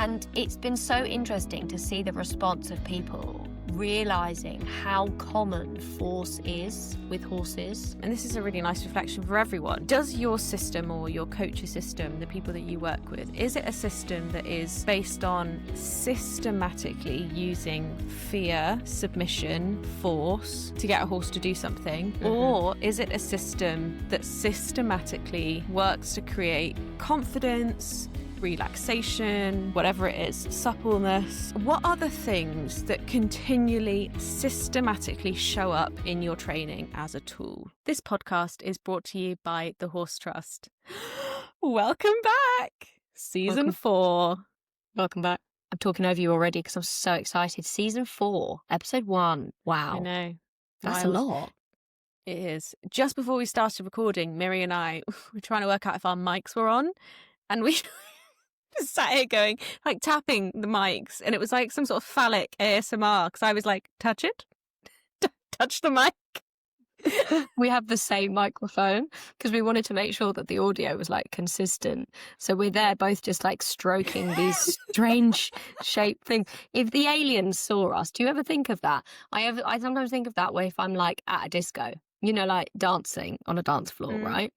And it's been so interesting to see the response of people realising how common force is with horses. And this is a really nice reflection for everyone. Does your system or your coach's system, the people that you work with, is it a system that is based on systematically using fear, submission, force to get a horse to do something? Or is it a system that systematically works to create confidence, relaxation, whatever it is, suppleness? What are the things that continually, systematically show up in your training as a tool? This podcast is brought to you by the Horse Trust. Welcome back! Season 4. Welcome back. I'm talking over you already because I'm so excited. Season 4, episode 1. Wow. I know. That's a lot. It is. Just before we started recording, Miri and I were trying to work out if our mics were on, and we just sat here going, like, tapping the mics, and it was like some sort of phallic ASMR, because I was like, touch it? Touch the mic? We have the same microphone because we wanted to make sure that the audio was like consistent. So we're there both just like stroking these strange shaped things. If the aliens saw us, do you ever think of that? I sometimes think of that way if I'm like at a disco, you know, like dancing on a dance floor, right?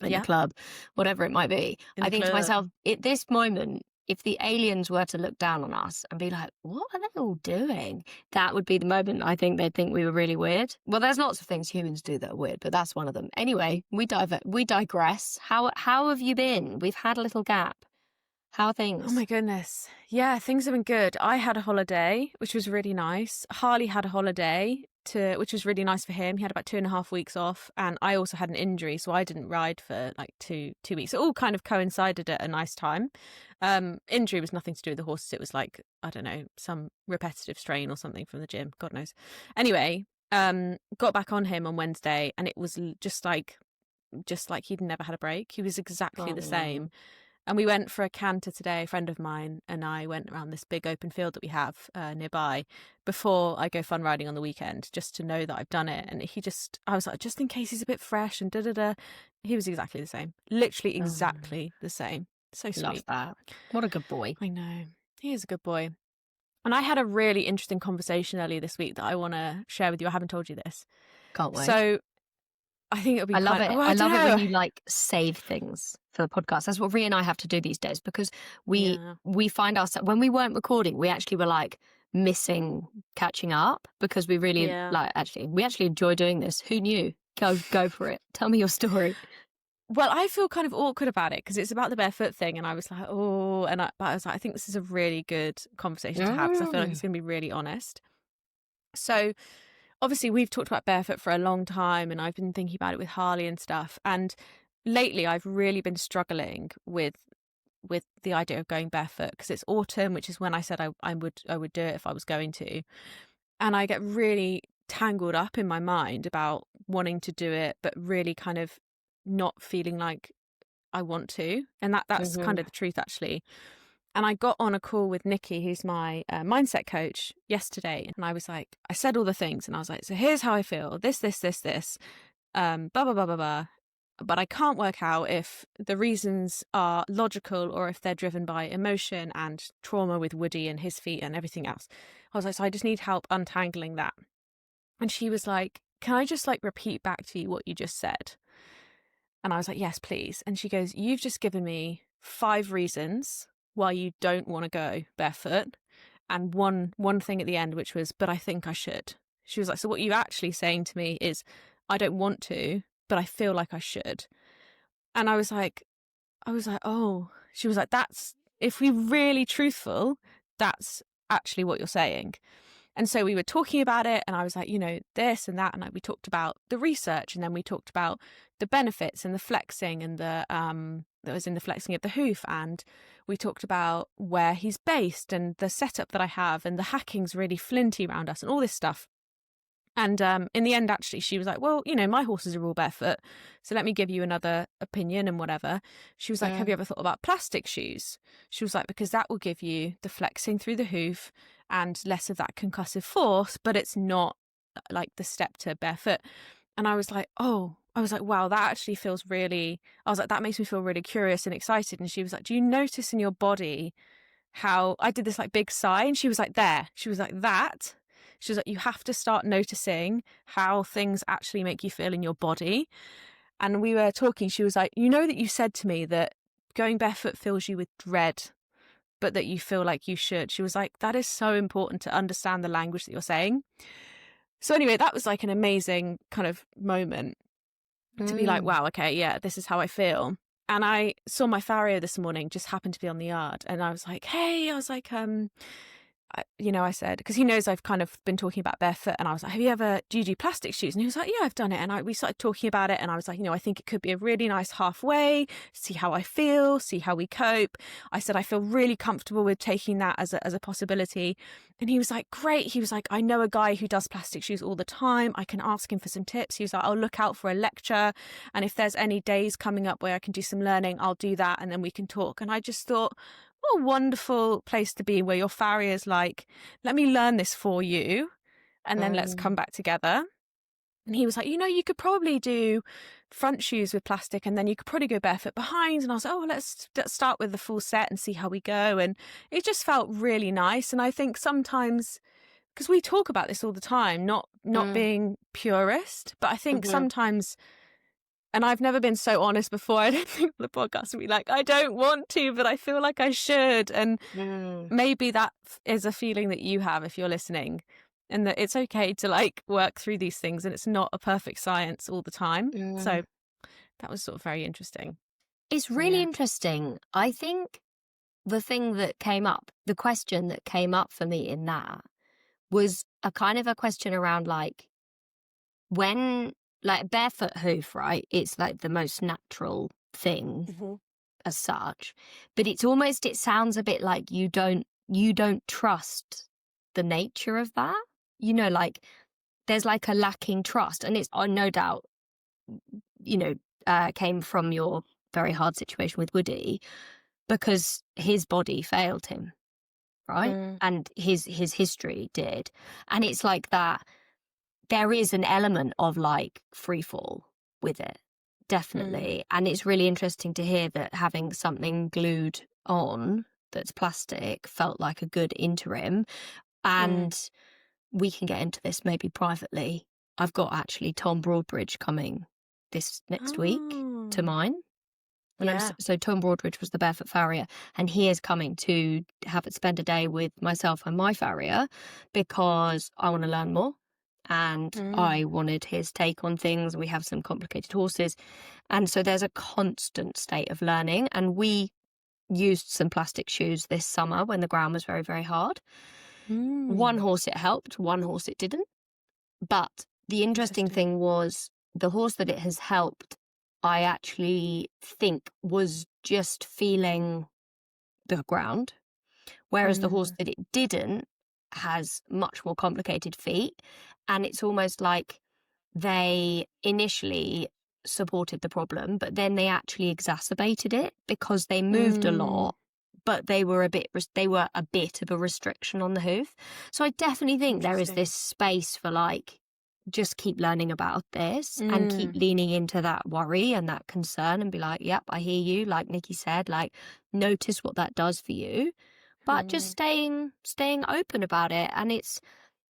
In a club, whatever it might be. I think to myself, at this moment, if the aliens were to look down on us and be like, what are they all doing? That would be the moment I think they'd think we were really weird. Well, there's lots of things humans do that are weird, but that's one of them. Anyway, we digress. How have you been? We've had a little gap. How are things? Oh my goodness. Yeah, things have been good. I had a holiday, which was really nice. Harley had a holiday, which was really nice for him. He had about 2.5 weeks off, and I also had an injury, so I didn't ride for like two weeks. It all kind of coincided at a nice time. Injury was nothing to do with the horses. It was like, I don't know, some repetitive strain or something from the gym. God knows. Anyway, got back on him on Wednesday, and it was just like he'd never had a break. He was exactly the same. And we went for a canter today. A friend of mine and I went around this big open field that we have nearby before I go fun riding on the weekend, just to know that I've done it. And I was like, just in case he's a bit fresh and da-da-da. He was exactly the same. Literally exactly the same. So sweet. Love that. What a good boy. I know. He is a good boy. And I had a really interesting conversation earlier this week that I want to share with you. I haven't told you this. Can't wait. So I think it'll be I love it. I love it when you like save things for the podcast. That's what Rhi and I have to do these days, because we find ourselves, when we weren't recording, we actually were like missing catching up, because we really we actually enjoy doing this. Who knew? Go for it. Tell me your story. Well, I feel kind of awkward about it because it's about the barefoot thing, and I was like, but I was like, I think this is a really good conversation to have, because I feel like it's going to be really honest. So obviously, we've talked about barefoot for a long time, and I've been thinking about it with Harley and stuff. And lately, I've really been struggling with the idea of going barefoot, because it's autumn, which is when I said I would do it if I was going to. And I get really tangled up in my mind about wanting to do it, but really kind of not feeling like I want to. And that's kind of the truth, actually. And I got on a call with Nikki, who's my mindset coach, yesterday. And I was like, I said all the things, and I was like, so here's how I feel, this, blah, blah, blah, blah, blah. But I can't work out if the reasons are logical or if they're driven by emotion and trauma with Woody and his feet and everything else. I was like, so I just need help untangling that. And she was like, can I just like repeat back to you what you just said? And I was like, yes, please. And she goes, you've just given me 5 reasons why you don't want to go barefoot, and one thing at the end, which was, but I think I should. She was like, so what you're actually saying to me is, I don't want to, but I feel like I should. And I was like, oh. She was like, that's, if we're really truthful, that's actually what you're saying. And so we were talking about it, and I was like, you know, this and that, and like we talked about the research, and then we talked about the benefits and the flexing and the that was in the flexing of the hoof, and we talked about where he's based and the setup that I have, and the hacking's really flinty around us and all this stuff. And in the end, actually, she was like, well, you know, my horses are all barefoot, so let me give you another opinion and whatever. She was like, have you ever thought about plastic shoes? She was like, because that will give you the flexing through the hoof and less of that concussive force, but it's not like the step to barefoot. And I was like, wow, that actually feels really, I was like, that makes me feel really curious and excited. And she was like, do you notice in your body how I did this like big sigh, and she was like, there. She was like, that. She was like, you have to start noticing how things actually make you feel in your body. And we were talking, she was like, you know that you said to me that going barefoot fills you with dread, but that you feel like you should. She was like, that is so important to understand the language that you're saying. So anyway, that was like an amazing kind of moment to be like, wow, okay, yeah, this is how I feel. And I saw my farrier this morning, just happened to be on the yard. And I was like, hey, I was like, I said, because he knows I've kind of been talking about barefoot, and I was like, do you do plastic shoes? And he was like, yeah, I've done it. And we started talking about it, and I was like, I think it could be a really nice halfway, see how I feel, see how we cope. I said, I feel really comfortable with taking that as a possibility. And he was like, great. He was like, I know a guy who does plastic shoes all the time. I can ask him for some tips. He was like, I'll look out for a lecture. And if there's any days coming up where I can do some learning, I'll do that. And then we can talk. And I just thought, what a wonderful place to be, where your farrier's like, let me learn this for you, and then let's come back together. And he was like, you could probably do front shoes with plastic, and then you could probably go barefoot behind. And I was like, let's start with the full set and see how we go. And it just felt really nice. And I think sometimes, because we talk about this all the time, not being purist, but I think sometimes, and I've never been so honest before, I don't think, on the podcast, to be like, I don't want to, but I feel like I should. And maybe that is a feeling that you have if you're listening, and that it's okay to like work through these things, and it's not a perfect science all the time. So that was sort of very interesting. It's really interesting. I think the thing that came up, the question that came up for me in that was a kind of a question around like, when, like, barefoot hoof, right? It's like the most natural thing as such, but it's almost, it sounds a bit like you don't trust the nature of that. Like there's like a lacking trust, and it's no doubt, came from your very hard situation with Woody, because his body failed him, right? And his history did, and it's like that. There is an element of like free fall with it, definitely. And it's really interesting to hear that having something glued on that's plastic felt like a good interim. And we can get into this maybe privately. I've got actually Tom Broadbridge coming this next week to mine. So Tom Broadbridge was the barefoot farrier, and he is coming to spend a day with myself and my farrier, because I want to learn more. And I wanted his take on things. We have some complicated horses. And so there's a constant state of learning. And we used some plastic shoes this summer when the ground was very, very hard. One horse it helped, one horse it didn't. But the interesting thing was, the horse that it has helped, I actually think was just feeling the ground. Whereas the horse that it didn't has much more complicated feet. And it's almost like they initially supported the problem, but then they actually exacerbated it, because they moved a lot, but they were a bit of a restriction on the hoof. So I definitely think there is this space for like, just keep learning about this and keep leaning into that worry and that concern, and be like, yep, I hear you. Like Nikki said, like, notice what that does for you, but just staying open about it. And it's,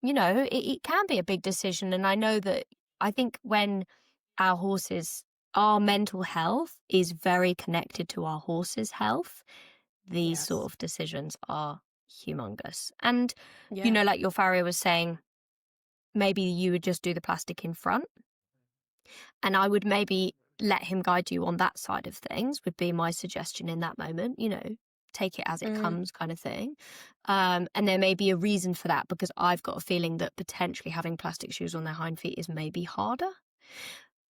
it can be a big decision. And I think when our mental health is very connected to our horse's health, these sort of decisions are humongous. And, like your farrier was saying, maybe you would just do the plastic in front, and I would maybe let him guide you on that side of things, would be my suggestion in that moment. Take it as it comes, kind of thing. And there may be a reason for that, because I've got a feeling that potentially having plastic shoes on their hind feet is maybe harder.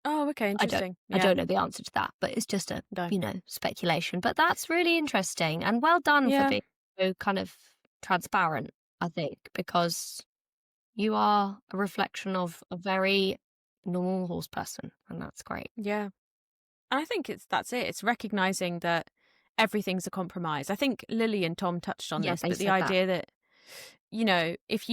Oh, okay, interesting. I don't know the answer to that, but it's just a speculation. But that's really interesting, and well done for being so kind of transparent, I think, because you are a reflection of a very normal horse person, and that's great. Yeah. And I think that's it. It's recognizing that everything's a compromise. I think Lily and Tom touched on this, but the idea that, if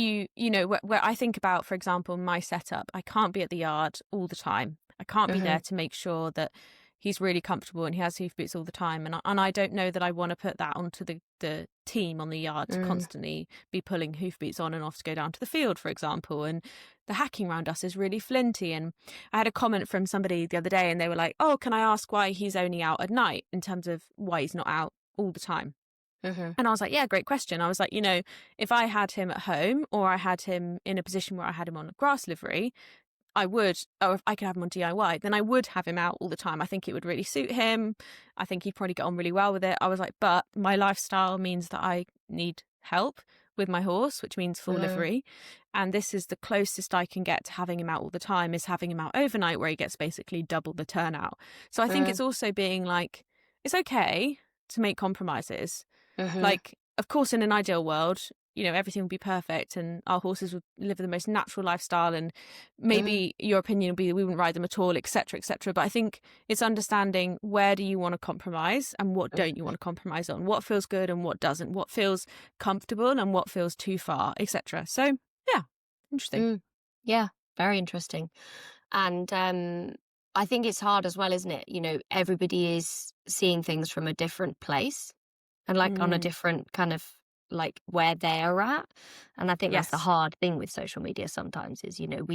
where I think about, for example, my setup, I can't be at the yard all the time. I can't be there to make sure that, he's really comfortable and he has hoof boots all the time. And I don't know that I want to put that onto the team on the yard to constantly be pulling hoof boots on and off to go down to the field, for example. And the hacking around us is really flinty. And I had a comment from somebody the other day and they were like, oh, can I ask why he's only out at night, in terms of why he's not out all the time? And I was like, yeah, great question. I was like, you know, if I had him at home, or I had him in a position where I had him on a grass livery, I would, or if I could have him on DIY, then I would have him out all the time. I think it would really suit him. I think he'd probably get on really well with it. I was like, but my lifestyle means that I need help with my horse, which means full livery. And this is the closest I can get to having him out all the time, is having him out overnight, where he gets basically double the turnout. So I think it's also being like, it's okay to make compromises. Like, of course, in an ideal world, you know, everything would be perfect and our horses would live the most natural lifestyle, and maybe your opinion would be we wouldn't ride them at all, etc., etc. But I think it's understanding, where do you want to compromise and what don't you want to compromise on? What feels good and what doesn't? What feels comfortable and what feels too far, etc. So, yeah, interesting. Yeah, very interesting. And I think it's hard as well, isn't it? You know, everybody is seeing things from a different place and like on a different kind of like where they're at. And I think that's the hard thing with social media sometimes, is, you know,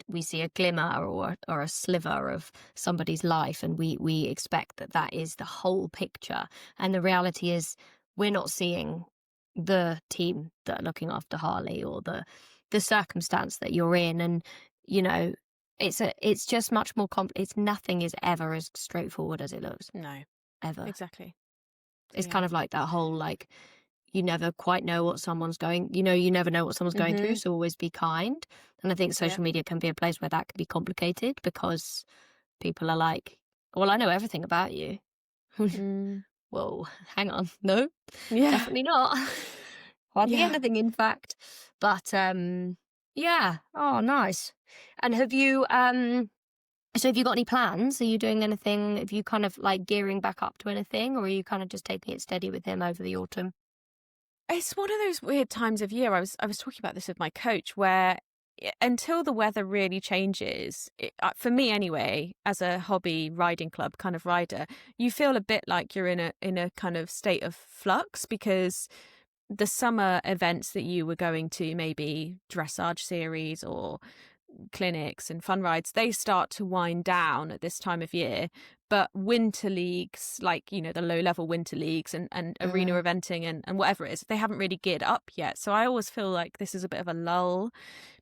we see a glimmer or a sliver of somebody's life, and we expect that is the whole picture. And the reality is, we're not seeing the team that are looking after Harley, or the circumstance that you're in. And, you know, it's just much more it's nothing is ever as straightforward as it looks. No, ever. exactly. It's kind of like that whole, like, you never quite know what someone's going, you know, you never know what someone's going through. So always be kind. And I think social media can be a place where that can be complicated, because people are like, well, I know everything about you. Whoa, hang on. No, definitely not. Hardly anything, in fact. But yeah. Oh, nice. And have you so have you got any plans? Are you doing anything? Have you kind of like gearing back up to anything, or are you kind of just taking it steady with him over the autumn? It's one of those weird times of year. I was talking about this with my coach, where until the weather really changes, for me anyway, as a hobby riding club kind of rider, you feel a bit like you're in a kind of state of flux, because the summer events that you were going to, maybe dressage series or clinics and fun rides, they start to wind down at this time of year. But winter leagues, like, you know, the low level winter leagues and arena eventing and whatever it is, they haven't really geared up yet. So I always feel like this is a bit of a lull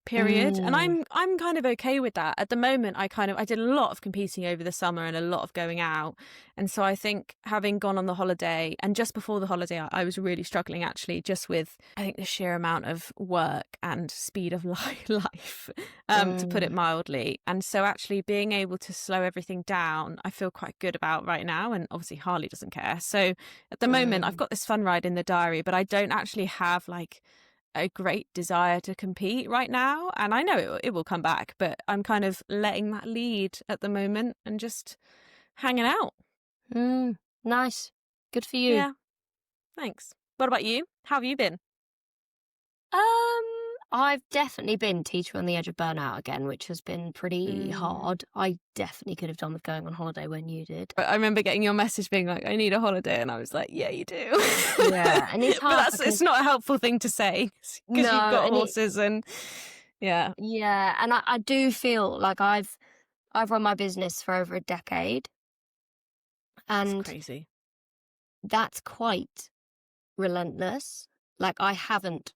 period, and I'm kind of okay with that at the moment. I did a lot of competing over the summer and a lot of going out, and so I think, having gone on the holiday, and just before the holiday I was really struggling, actually, just with, I think, the sheer amount of work and speed of life, to put it mildly. And so actually being able to slow everything down, I feel quite good about right now. And obviously Harley doesn't care, so at the moment I've got this fun ride in the diary, but I don't actually have like a great desire to compete right now. And I know it will come back, but I'm kind of letting that lead at the moment and just hanging out. Nice. Good for you. Yeah, thanks. What about you? How have you been? I've definitely been teeter on the edge of burnout again, which has been pretty hard. I definitely could have done with going on holiday when you did. I remember getting your message being like, I need a holiday, and I was like, yeah, you do. Yeah, and it's hard. But it's not a helpful thing to say, because you've got horses and yeah. Yeah, and I do feel like I've run my business for over a decade, and that's crazy. That's quite relentless. Like, I haven't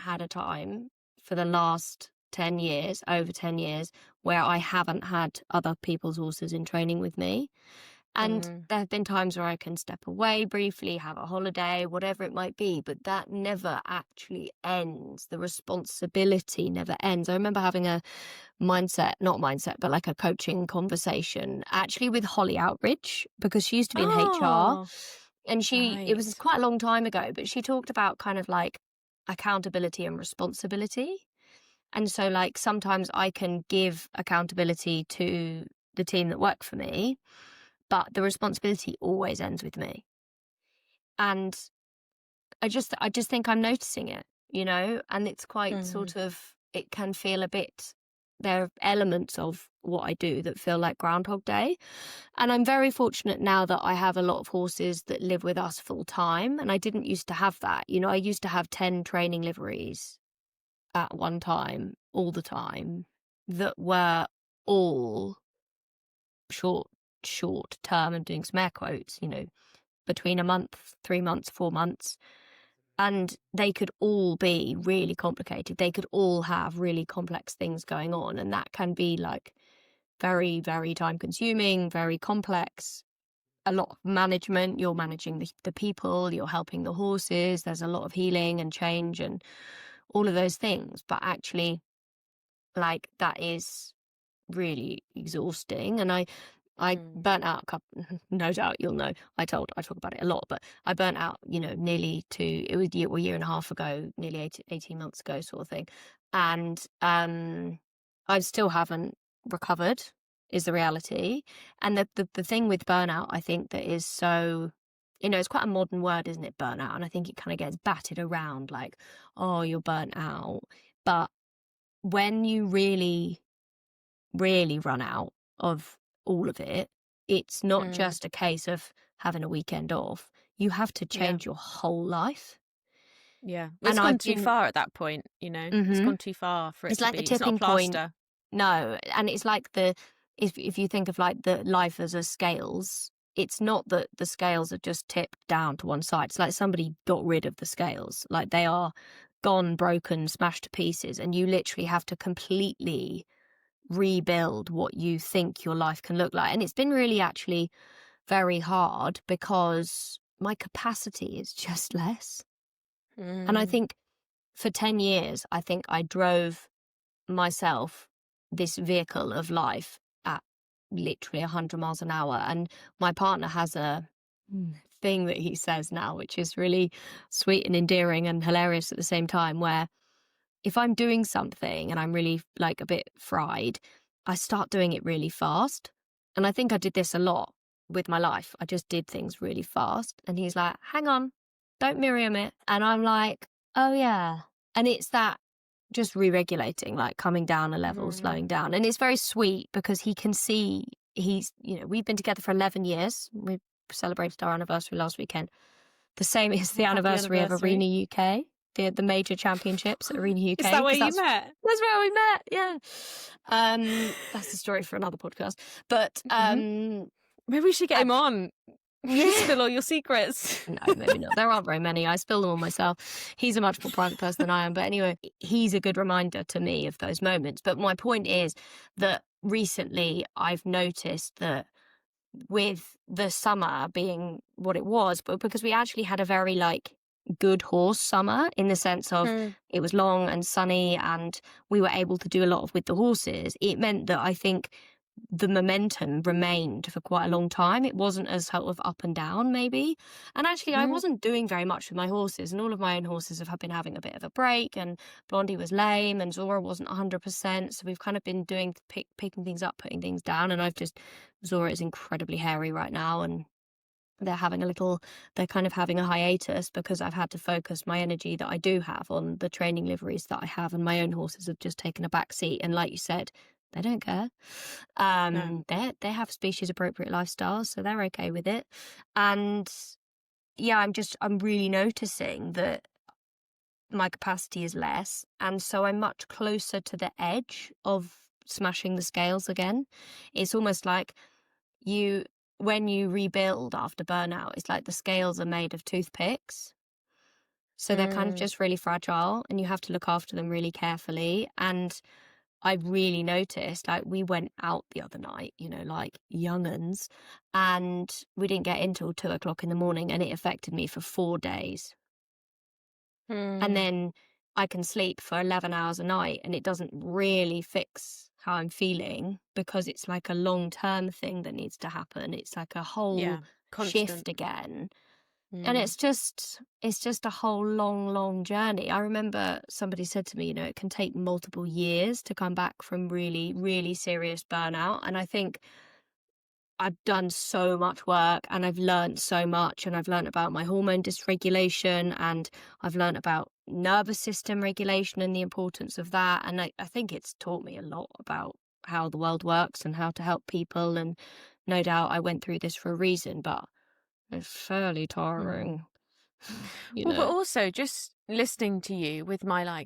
had a time for the last 10 years, over 10 years, where I haven't had other people's horses in training with me. And there have been times where I can step away briefly, have a holiday, whatever it might be, but that never actually ends. The responsibility never ends. I remember having a but like a coaching conversation, actually with Holly Outridge, because she used to be in HR. And it was quite a long time ago, but she talked about kind of like accountability and responsibility. And so, like, sometimes I can give accountability to the team that work for me, but the responsibility always ends with me. And I just think I'm noticing it, you know, and it's quite sort of, it can feel a bit, there are elements of what I do that feel like Groundhog Day. And I'm very fortunate now that I have a lot of horses that live with us full time. And I didn't used to have that. You know, I used to have 10 training liveries at one time, all the time, that were all short term, and doing some air quotes, you know, between a month, 3 months, 4 months. And they could all be really complicated. They could all have really complex things going on. And that can be like very, very time consuming, very complex, a lot of management. You're managing the people, you're helping the horses. There's a lot of healing and change and all of those things. But actually, like, that is really exhausting. And I burnt out a couple, no doubt you'll know, I talk about it a lot, but I burnt out, you know, nearly it was a year and a half ago, nearly 18 months ago sort of thing. And I still haven't recovered, is the reality. And the thing with burnout, I think, that is so, you know, it's quite a modern word, isn't it, burnout? And I think it kind of gets batted around like, oh, you're burnt out. But when you really, really run out of all of it, it's not just a case of having a weekend off. You have to change your whole life. Yeah. It's gone too far at that point, you know. It's gone too far for it it's to like be. the tipping it's not a point. plaster. No, and it's like if you think of like the life as a scales, it's not that the scales are just tipped down to one side. It's like somebody got rid of the scales. Like they are gone, broken, smashed to pieces, and you literally have to completely rebuild what you think your life can look like. And it's been really actually very hard because my capacity is just less. And I think for 10 years, I think I drove myself this vehicle of life at literally 100 miles an hour. And my partner has a thing that he says now, which is really sweet and endearing and hilarious at the same time, where if I'm doing something and I'm really like a bit fried, I start doing it really fast. And I think I did this a lot with my life. I just did things really fast. And he's like, hang on, don't Miriam it. And I'm like, oh yeah. And it's that just re-regulating, like coming down a level, slowing down. And it's very sweet because he can see you know, we've been together for 11 years. We celebrated our anniversary last weekend. The same is the anniversary of Arena UK. The major championships at Arena UK. Is that where you met? That's where we met, yeah. That's the story for another podcast. But maybe we should get him on. Spill all your secrets. No, maybe not. There aren't very many. I spill them all myself. He's a much more private person than I am. But anyway, he's a good reminder to me of those moments. But my point is that recently I've noticed that with the summer being what it was, but because we actually had a very like good horse summer in the sense of it was long and sunny and we were able to do a lot with the horses, it meant that I think the momentum remained for quite a long time. It wasn't as sort of up and down maybe. And actually I wasn't doing very much with my horses, and all of my own horses have been having a bit of a break, and Blondie was lame and Zora wasn't 100%. So we've kind of been doing picking things up, putting things down. And Zora is incredibly hairy right now, and they're kind of having a hiatus because I've had to focus my energy that I do have on the training liveries that I have, and my own horses have just taken a back seat. And like you said, they don't care. No. They have species appropriate lifestyles, so they're okay with it. And yeah, I'm really noticing that my capacity is less, and so I'm much closer to the edge of smashing the scales again. It's almost like when you rebuild after burnout, it's like the scales are made of toothpicks. So they're kind of just really fragile, and you have to look after them really carefully. And I really noticed, like, we went out the other night, you know, like young'uns, and we didn't get in till 2:00 in the morning, and it affected me for 4 days. And then I can sleep for 11 hours a night, and it doesn't really fix how I'm feeling because it's like a long-term thing that needs to happen. It's like a whole shift again. And it's just a whole long journey. I remember somebody said to me, you know, it can take multiple years to come back from really, really serious burnout. And I think I've done so much work, and I've learned so much, and I've learned about my hormone dysregulation, and I've learned about nervous system regulation and the importance of that. And I think it's taught me a lot about how the world works and how to help people. And no doubt I went through this for a reason, but it's fairly tiring. Well, but also just listening to you with my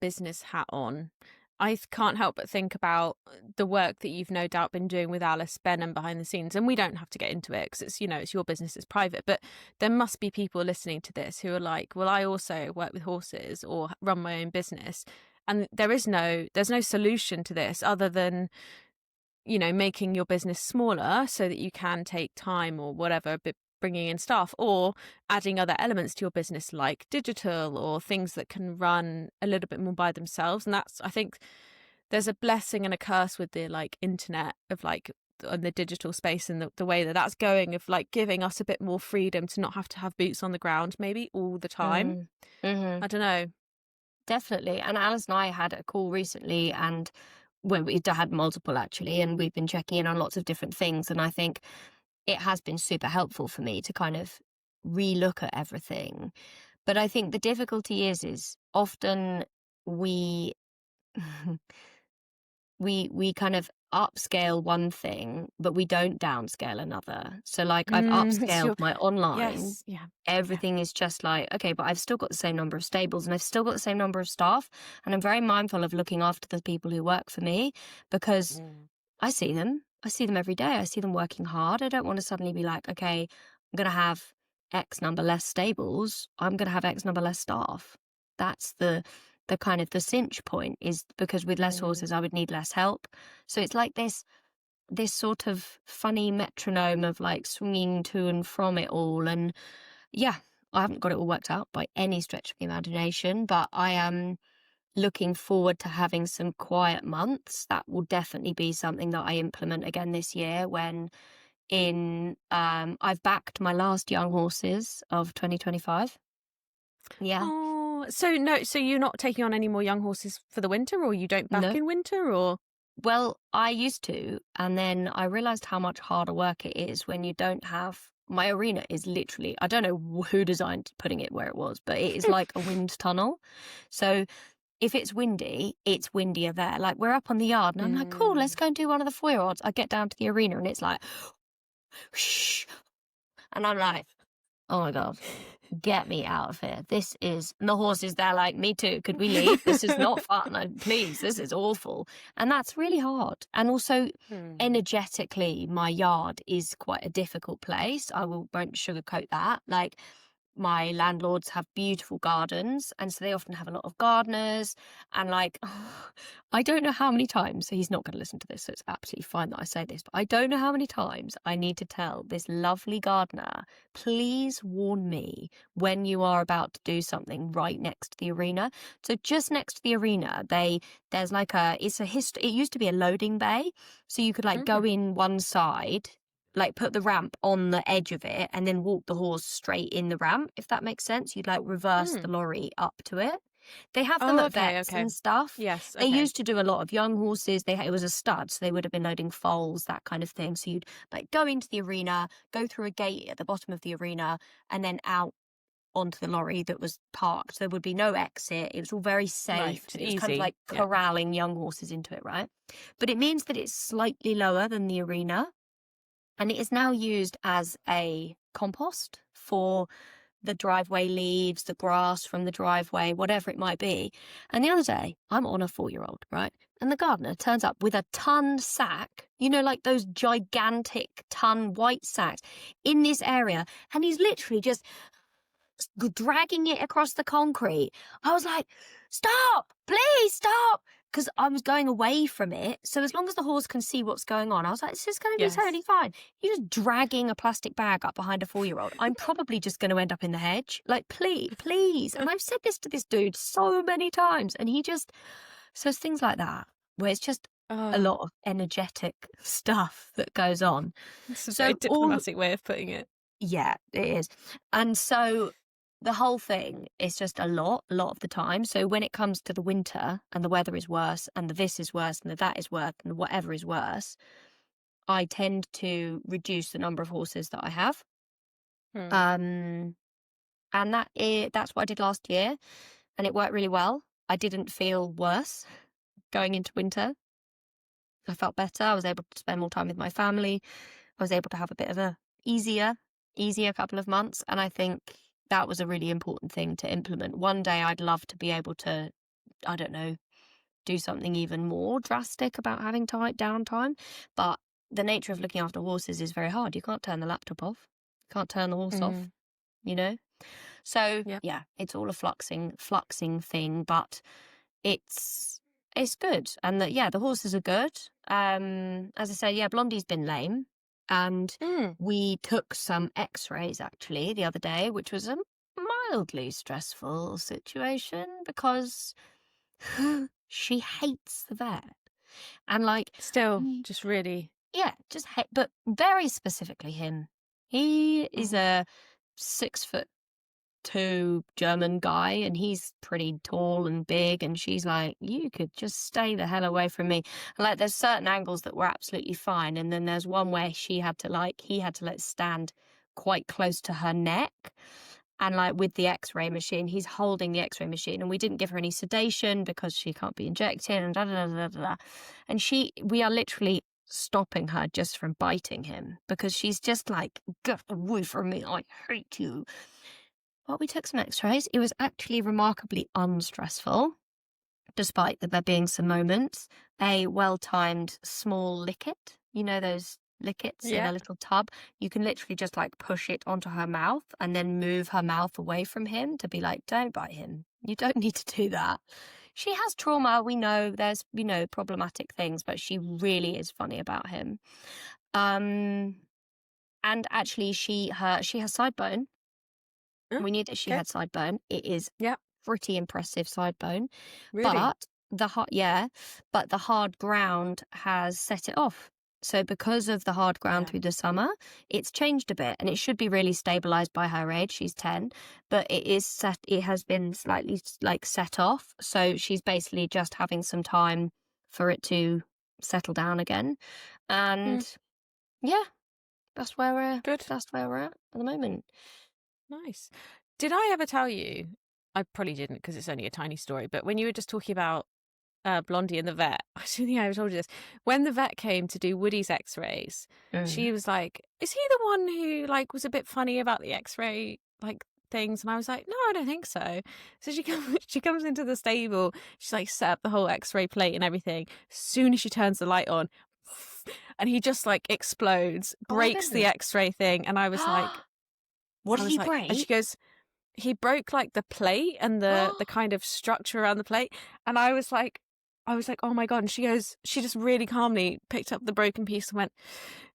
business hat on, I can't help but think about the work that you've no doubt been doing with Alice Benham behind the scenes. And we don't have to get into it because it's, it's your business, it's private. But there must be people listening to this who are like, well, I also work with horses or run my own business. And there's no solution to this other than, making your business smaller so that you can take time or whatever, but bringing in staff or adding other elements to your business like digital or things that can run a little bit more by themselves. And that's, I think there's a blessing and a curse with the internet of on the digital space and the way that that's going, of giving us a bit more freedom to not have to have boots on the ground maybe all the time. I don't know. Definitely. And Alice and I had a call recently, and we had multiple actually, and we've been checking in on lots of different things. And I think it has been super helpful for me to kind of relook at everything. But I think the difficulty is often we we kind of upscale one thing, but we don't downscale another. So I've upscaled my online. Yes, yeah. Everything is just okay, but I've still got the same number of stables and I've still got the same number of staff. And I'm very mindful of looking after the people who work for me, because I see them. I see them every day. I see them working hard. I don't want to suddenly be like, okay, I'm going to have X number less stables. I'm going to have X number less staff. That's the kind of the cinch point, is because with less horses, I would need less help. So it's like this sort of funny metronome of swinging to and from it all. And yeah, I haven't got it all worked out by any stretch of the imagination, but I am looking forward to having some quiet months. That will definitely be something that I implement again this year when I've backed my last young horses of 2025. Yeah. Oh, so you're not taking on any more young horses for the winter, or you don't back in winter, or? Well, I used to, and then I realised how much harder work it is when you don't have... My arena is literally, I don't know who designed putting it where it was, but it is like a wind tunnel. So if it's windy, it's windier there. We're up on the yard and I'm like, cool, let's go and do one of the 4-year-olds. I get down to the arena and it's like, shh. And I'm like, oh my God, get me out of here. This is... And the horse is there like, me too. Could we leave? This is not fun. Please, this is awful. And that's really hard. And also energetically, my yard is quite a difficult place. Won't sugarcoat that. My landlords have beautiful gardens, and so they often have a lot of gardeners. And I don't know how many times, so he's not going to listen to this, so it's absolutely fine that I say this, but I don't know how many times I need to tell this lovely gardener, please warn me when you are about to do something right next to the arena. So just next to the arena, there's it used to be a loading bay, so you could go in one side, put the ramp on the edge of it and then walk the horse straight in the ramp, if that makes sense. You'd reverse the lorry up to it. They have them at vets and stuff. Yes. They used to do a lot of young horses. It was a stud, so they would have been loading foals, that kind of thing. So you'd go into the arena, go through a gate at the bottom of the arena, and then out onto the lorry that was parked. There would be no exit. It was all very safe. Right, it was kind of corralling young horses into it, right? But it means that it's slightly lower than the arena. And it is now used as a compost for the driveway leaves, the grass from the driveway, whatever it might be. And the other day, I'm on a 4-year-old, right? And the gardener turns up with a ton sack, those gigantic ton white sacks in this area. And he's literally just dragging it across the concrete. I was like, stop, please stop. Because I was going away from it. So as long as the horse can see what's going on, I was like, this is going to be totally fine. You're just dragging a plastic bag up behind a 4-year-old. I'm probably just going to end up in the hedge. Please. And I've said this to this dude so many times. And he just... So it's things like that, where it's just a lot of energetic stuff that goes on. It's a very diplomatic way of putting it. Yeah, it is. And so... the whole thing is just a lot of the time. So when it comes to the winter and the weather is worse and the this is worse and the that is worse and the whatever is worse, I tend to reduce the number of horses that I have. And that's what I did last year, and it worked really well. I didn't feel worse going into winter. I felt better. I was able to spend more time with my family. I was able to have a bit of a easier couple of months. And I think that was a really important thing to implement. One day I'd love to be able to, I don't know, do something even more drastic about having downtime. But the nature of looking after horses is very hard. You can't turn the laptop off. You can't turn the horse off, you know? So Yep. yeah, it's all a fluxing thing, but it's good. And the horses are good. As I said, yeah, Blondie's been lame. And we took some x-rays actually the other day, which was a mildly stressful situation because she hates the vet. And like Still, just really. Yeah, just hate, but very specifically him. He is a 6'2" German guy, and he's pretty tall and big, and she's like, you could just stay the hell away from me. And like, there's certain angles that were absolutely fine, and then there's one where he had to stand quite close to her neck. And like with the x-ray machine, he's holding the x-ray machine, and we didn't give her any sedation because she can't be injected, and da da da da da. And we are literally stopping her just from biting him because she's just like, get away from me, I hate you. Well, we took some x-rays. It was actually remarkably unstressful, despite there being some moments. A well-timed small licket, you know those lickets in a little tub? You can literally just like push it onto her mouth and then move her mouth away from him to be like, don't bite him. You don't need to do that. She has trauma. We know there's, problematic things, but she really is funny about him. And actually she has side bone. We knew that she had side bone. It is pretty impressive side bone. Really? But the hard ground has set it off. So because of the hard ground through the summer, it's changed a bit, and it should be really stabilized by her age. She's 10, but it has been slightly like set off. So she's basically just having some time for it to settle down again. And that's where we're at the moment. Nice. Did I ever tell you? I probably didn't because it's only a tiny story. But when you were just talking about Blondie and the vet, I don't think I ever told you this. When the vet came to do Woody's X-rays, she was like, "Is he the one who like was a bit funny about the X-ray like things?" And I was like, "No, I don't think so." So she comes into the stable. She's like set up the whole X-ray plate and everything. As soon as she turns the light on, and he just like explodes, breaks the X-ray thing, and I was like. What did he break? And she goes, he broke like the plate and the kind of structure around the plate. And I was like, oh my God. And she goes, she just really calmly picked up the broken piece and went,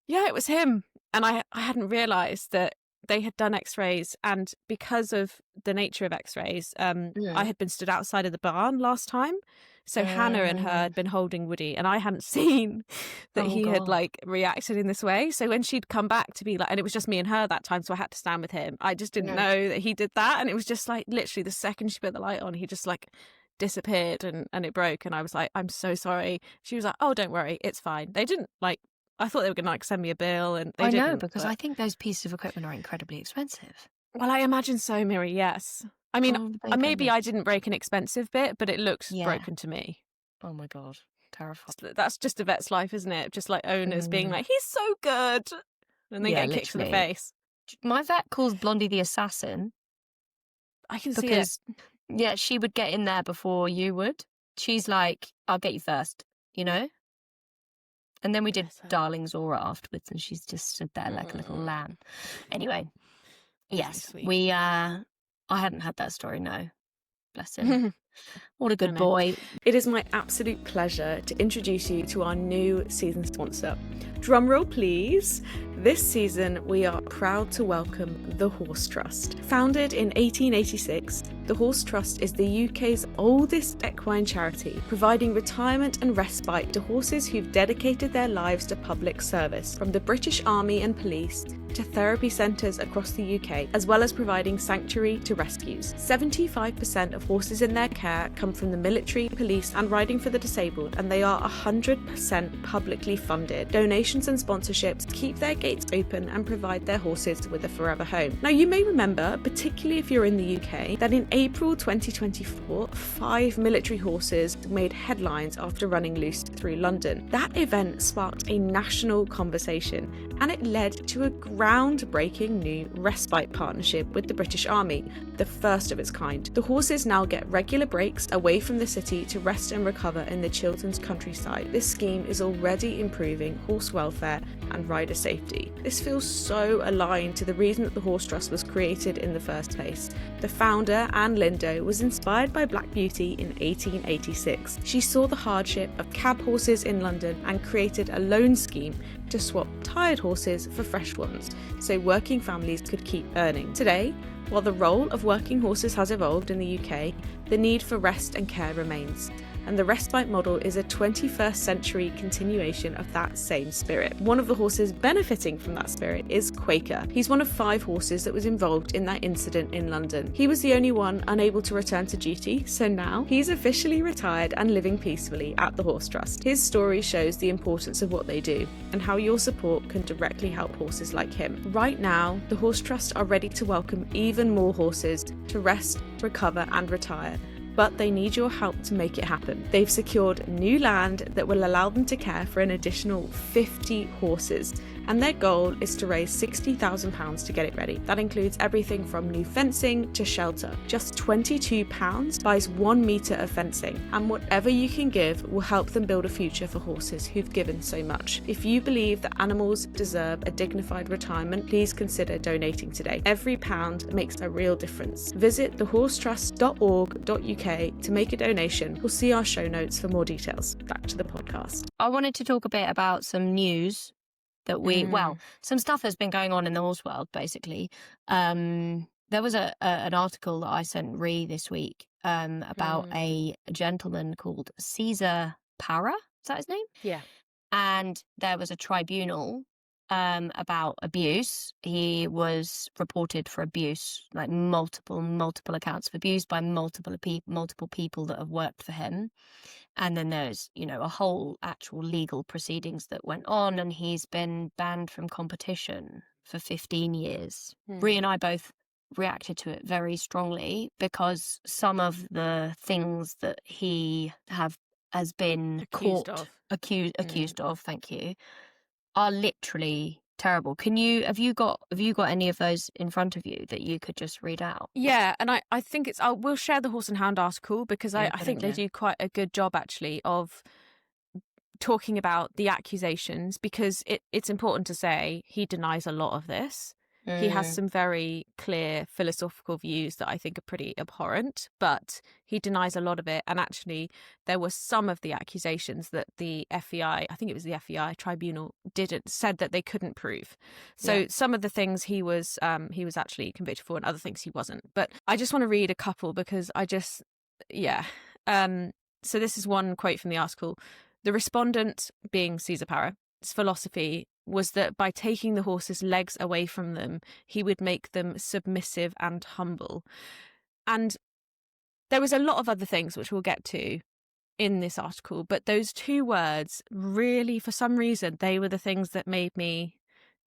yeah, it was him. And I hadn't realized that they had done x-rays. And because of the nature of x-rays, I had been stood outside of the barn last time. So Hannah and her had been holding Woody, and I hadn't seen that he had like reacted in this way. So when she'd come back to be like, and it was just me and her that time, so I had to stand with him. I just didn't know that he did that, and it was just like literally the second she put the light on, he just like disappeared and it broke. And I was like, I'm so sorry. She was like, oh, don't worry, it's fine. They didn't like. I thought they were going to like send me a bill, and they didn't. I know, because I think those pieces of equipment are incredibly expensive. Well, I imagine so, Miri. Yes. I mean, maybe I didn't break an expensive bit, but it looks broken to me. Oh my God, terrifying. That's just a vet's life, isn't it? Just like owners being like, he's so good, and then get kicked in the face. My vet calls Blondie the assassin. I can see it. Yeah, she would get in there before you would. She's like, I'll get you first, you know? And then we did Darling's Aura afterwards, and she's just stood there like a little lamb. Anyway, yes, I hadn't had that story, no. Bless him. What a good boy. It is my absolute pleasure to introduce you to our new season sponsor. Drumroll, please. This season, we are proud to welcome the Horse Trust. Founded in 1886, the Horse Trust is the UK's oldest equine charity, providing retirement and respite to horses who've dedicated their lives to public service, from the British Army and Police to therapy centres across the UK, as well as providing sanctuary to rescues. 75% of horses in their care come from the military, police and Riding for the Disabled, and they are 100% publicly funded. Donations and sponsorships keep their gates open and provide their horses with a forever home. Now, you may remember, particularly if you're in the UK, that in April 2024, 5 military horses made headlines after running loose through London. That event sparked a national conversation, and it led to a groundbreaking new respite partnership with the British Army, the first of its kind. The horses now get regular breaks away from the city to rest and recover in the Chilterns countryside. This scheme is already improving horse welfare and rider safety. This feels so aligned to the reason that the Horse Trust was created in the first place. The founder, Anne Lindo, was inspired by Black Beauty in 1886. She saw the hardship of cab horses in London and created a loan scheme to swap tired horses for fresh ones, so working families could keep earning. Today, while the role of working horses has evolved in the UK, the need for rest and care remains, and the respite model is a 21st century continuation of that same spirit. One of the horses benefiting from that spirit is Quaker. He's one of 5 horses that was involved in that incident in London. He was the only one unable to return to duty, so now he's officially retired and living peacefully at the Horse Trust. His story shows the importance of what they do and how your support can directly help horses like him. Right now, the Horse Trust are ready to welcome even more horses to rest, recover and retire, but they need your help to make it happen. They've secured new land that will allow them to care for an additional 50 horses, and their goal is to raise £60,000 to get it ready. That includes everything from new fencing to shelter. Just £22 buys 1 metre of fencing, and whatever you can give will help them build a future for horses who've given so much. If you believe that animals deserve a dignified retirement, please consider donating today. Every pound makes a real difference. Visit thehorsetrust.org.uk to make a donation, or see our show notes for more details. Back to the podcast. I wanted to talk a bit about some news that some stuff has been going on in the horse world, basically. There was an article that I sent Rhi this week about a gentleman called Cesar Parra. Is that his name? Yeah. And there was a tribunal about abuse. He was reported for abuse, like multiple accounts of abuse by multiple people that have worked for him. And then there's, a whole actual legal proceedings that went on, and he's been banned from competition for 15 years. Rhi and I both reacted to it very strongly because some of the things that he has been accused of, thank you, are literally terrible. Have you got any of those in front of you that you could just read out? Yeah, and I think we'll share the Horse and Hound article because I think they do quite a good job actually of talking about the accusations, because it's important to say he denies a lot of this. He has some very clear philosophical views that I think are pretty abhorrent, but he denies a lot of it. And actually, there were some of the accusations that the FEI, I think it was the FEI Tribunal, said that they couldn't prove. So some of the things he was actually convicted for, and other things he wasn't. But I just want to read a couple because so this is one quote from the article. The respondent, being Cesar Parra, his philosophy was that by taking the horse's legs away from them, he would make them submissive and humble. And there was a lot of other things which we'll get to in this article, but those 2 words really, for some reason, they were the things that made me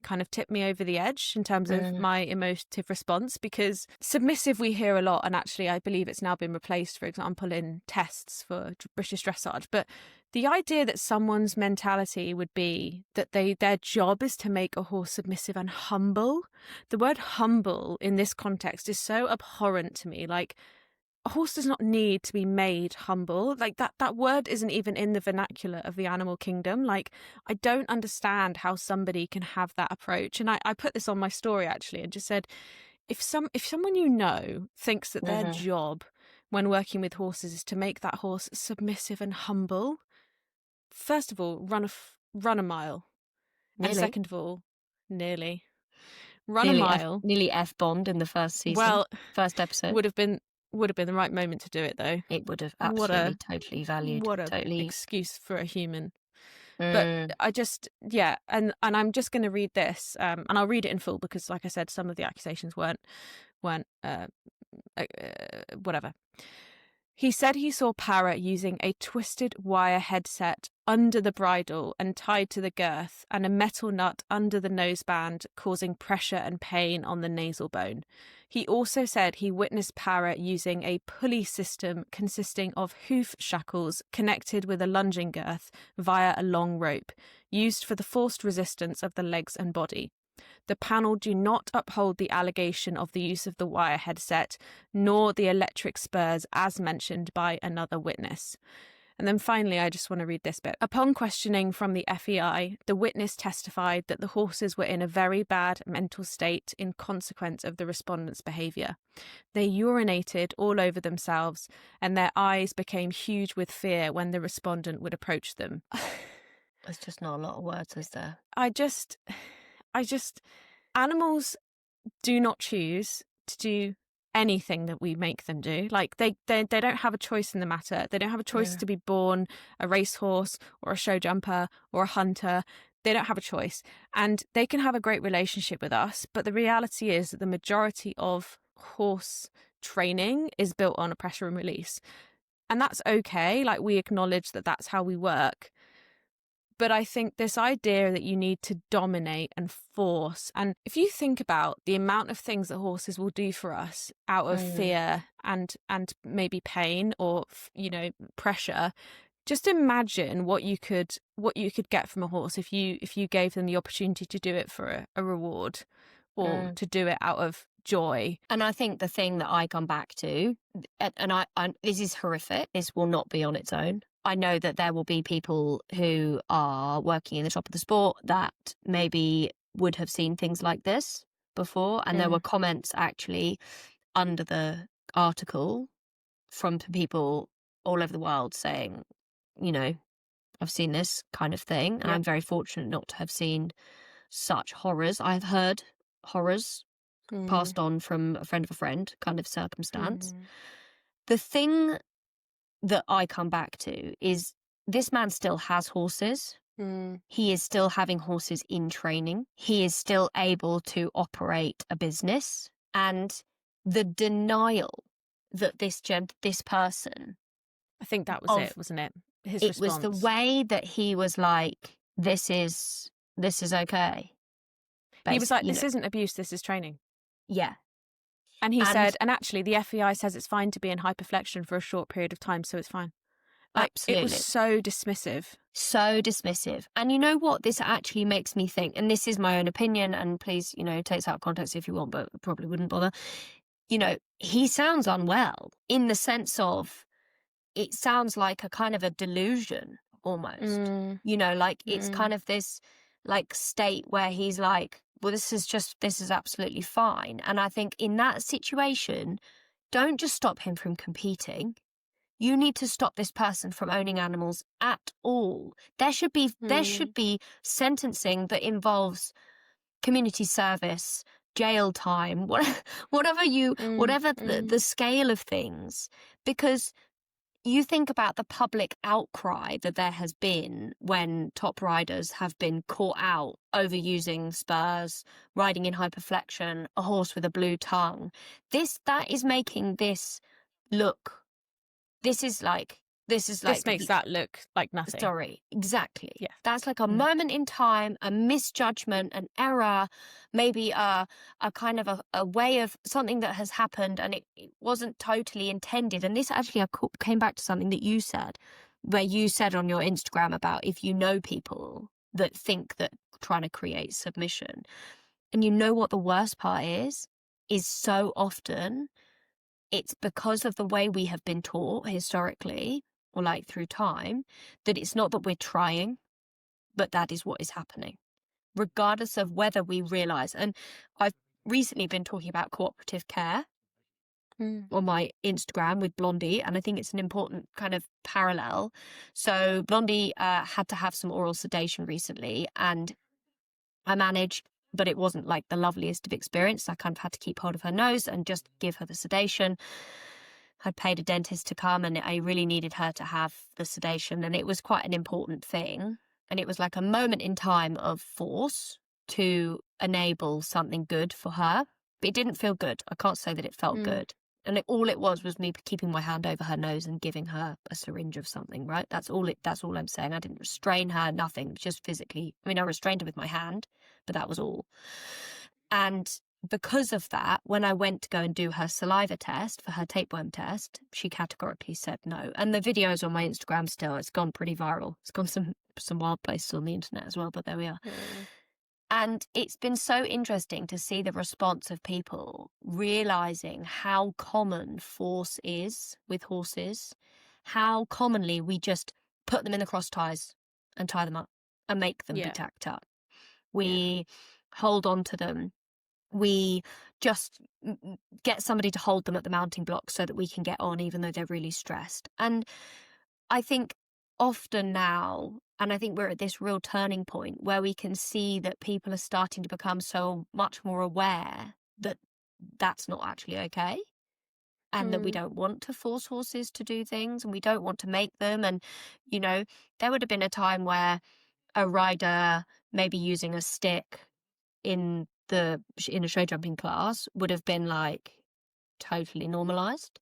kind of tip me over the edge in terms of my emotive response, because submissive we hear a lot, and actually I believe it's now been replaced, for example, in tests for British dressage. But the idea that someone's mentality would be that their job is to make a horse submissive and humble, the word humble in this context is so abhorrent to me. Like, a horse does not need to be made humble. Like, that word isn't even in the vernacular of the animal kingdom. Like, I don't understand how somebody can have that approach. And I put this on my story actually and just said, if someone thinks that their job when working with horses is to make that horse submissive and humble, first of all, run a mile. Nearly. And second of all, nearly a mile. Nearly F-bombed in the first season. Well, first episode. Would have been the right moment to do it, though. It would have absolutely totally valued. What a excuse for a human. But I just, yeah, and I'm just going to read this, and I'll read it in full because, like I said, some of the accusations weren't whatever. He said he saw Parra using a twisted wire headset under the bridle and tied to the girth, and a metal nut under the noseband, causing pressure and pain on the nasal bone. He also said he witnessed Parra using a pulley system consisting of hoof shackles connected with a lunging girth via a long rope, used for the forced resistance of the legs and body. The panel do not uphold the allegation of the use of the wire headset, nor the electric spurs as mentioned by another witness. And then finally, I just want to read this bit. Upon questioning from the FEI, the witness testified that the horses were in a very bad mental state in consequence of the respondents' behaviour. They urinated all over themselves, and their eyes became huge with fear when the respondent would approach them. There's just not a lot of words, is there? Animals do not choose to do anything that we make them do. Like they don't have a choice in the matter. They don't have a choice to be born a racehorse or a show jumper or a hunter. They don't have a choice, and they can have a great relationship with us. But the reality is that the majority of horse training is built on a pressure and release, and that's okay. Like, we acknowledge that that's how we work. But I think this idea that you need to dominate and force, and if you think about the amount of things that horses will do for us out of fear and maybe pain or, you know, pressure, just imagine what you could get from a horse if you gave them the opportunity to do it for a reward or to do it out of joy. And I think the thing that I come back to, and I this is horrific, this will not be on its own. I know that there will be people who are working in the top of the sport that maybe would have seen things like this before. And there were comments actually under the article from people all over the world saying, you know, I've seen this kind of thing. And I'm very fortunate not to have seen such horrors. I've heard horrors passed on from a friend kind of circumstance. The thing that I come back to is this man still has horses. He is still having horses in training. He is still able to operate a business. And the denial that this person, I think that was it, wasn't it? His response. Was the way that he was like, this is okay. He was like, this isn't abuse, this is training. Yeah. And he said, and actually the FEI says it's fine to be in hyperflexion for a short period of time, so it's fine. Like, absolutely. It was so dismissive. So dismissive. And you know what? This actually makes me think, and this is my own opinion, and please, you know, take this out of context if you want, but probably wouldn't bother. You know, he sounds unwell in the sense of, it sounds like a kind of a delusion almost. You know, like it's kind of this like state where he's like, well, this is absolutely fine. And I think in that situation, don't just stop him from competing. You need to stop this person from owning animals at all. There should be sentencing that involves community service, jail time, whatever the scale of things, because you think about the public outcry that there has been when top riders have been caught out overusing spurs, riding in hyperflexion, a horse with a blue tongue. That is making this look. This makes that look like nothing. Sorry, exactly. Yeah. That's like a moment in time, a misjudgment, an error, maybe a kind of a way of something that has happened and it wasn't totally intended. And this actually, I came back to something that you said, where you said on your Instagram about if you know people that think that trying to create submission. And you know what the worst part is so often it's because of the way we have been taught historically or like through time, that it's not that we're trying, but that is what is happening, regardless of whether we realize. And I've recently been talking about cooperative care on my Instagram with Blondie, and I think it's an important kind of parallel. So Blondie had to have some oral sedation recently, and I managed, but it wasn't like the loveliest of experience. I kind of had to keep hold of her nose and just give her the sedation. I'd paid a dentist to come and I really needed her to have the sedation, and it was quite an important thing. and it was like a moment in time of force to enable something good for her. But it didn't feel good. I can't say that it felt good. And all it was me keeping my hand over her nose and giving her a syringe of something, right? That's all I'm saying. I didn't restrain her, nothing, just physically. I mean, I restrained her with my hand, but that was all. And because of that, when I went to go and do her saliva test for her tapeworm test, she categorically said no. And the video's on my Instagram still. It's gone pretty viral. It's gone some wild places on the internet as well, but there we are. And it's been so interesting to see the response of people realizing how common force is with horses, how commonly we just put them in the cross ties and tie them up and make them be tacked up. We hold on to them. We just get somebody to hold them at the mounting block so that we can get on, even though they're really stressed. And I think often now, and I think we're at this real turning point where we can see that people are starting to become so much more aware that that's not actually okay, and that we don't want to force horses to do things, and we don't want to make them. And, you know, there would have been a time where a rider maybe using a stick in a show jumping class would have been like totally normalized.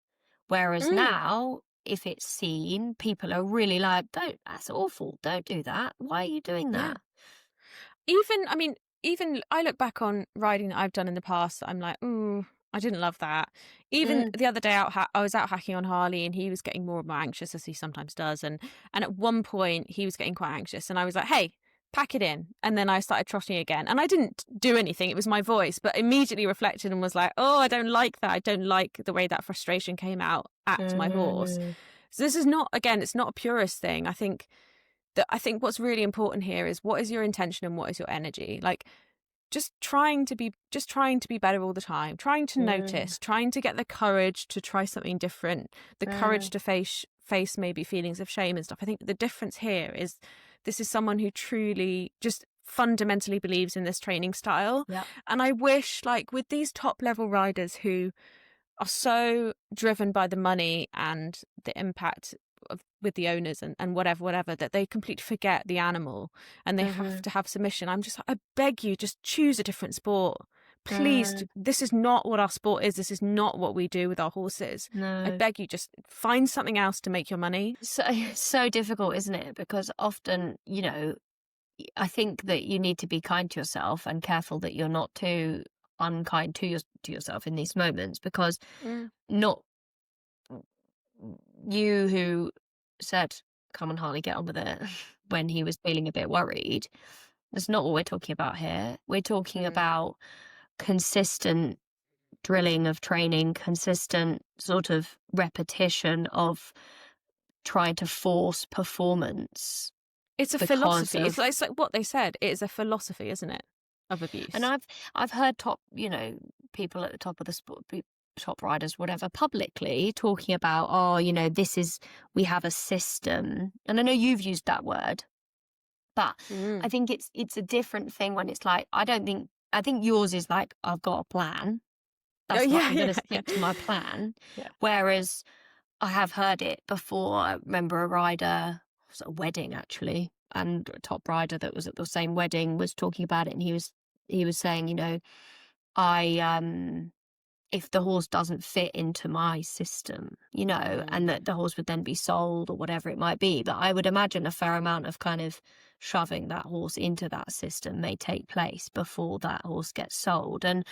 Whereas now, if it's seen, people are really like, that's awful. Don't do that. Why are you doing that? Even I look back on riding that I've done in the past, I'm like, ooh, I didn't love that. Even the other day I was out hacking on Harley, and he was getting more and more anxious, as he sometimes does. And at one point he was getting quite anxious, and I was like, hey, pack it in. And then I started trotting again, and I didn't do anything. It was my voice, but immediately reflected and was like, oh, I don't like that. I don't like the way that frustration came out at my horse. So this is not, again, it's not a purist thing. I think what's really important here is, what is your intention and what is your energy? Like, just trying to be better all the time, trying to notice, trying to get the courage to try something different, the courage to face maybe feelings of shame and stuff. I think the difference here is, this is someone who truly just fundamentally believes in this training style. And I wish, like, with these top level riders who are so driven by the money and the impact with the owners and whatever, that they completely forget the animal and they have to have submission. I'm just like, I beg you, just choose a different sport. Please, this is not what our sport is. This is not what we do with our horses. I beg you, just find something else to make your money. So difficult, isn't it? Because often, you know, I think that you need to be kind to yourself and careful that you're not too unkind to yourself in these moments, because not you who said, come on, Harley, get on with it, when he was feeling a bit worried. That's not what we're talking about here. We're talking about consistent drilling of training, consistent sort of repetition of trying to force performance. It's a philosophy. It's like what they said. It is a philosophy, isn't it, of abuse? And I've heard people at the top of the sport, top riders, whatever, publicly talking about, we have a system. And I know you've used that word, but I think it's a different thing when it's like, I think yours is like, I've got a plan. That's what I'm going to stick to my plan. Whereas I have heard it before. I remember a rider, it was at a wedding actually, and a top rider that was at the same wedding was talking about it, and he was saying, if the horse doesn't fit into my system, and that the horse would then be sold or whatever it might be. But I would imagine a fair amount of kind of shoving that horse into that system may take place before that horse gets sold. And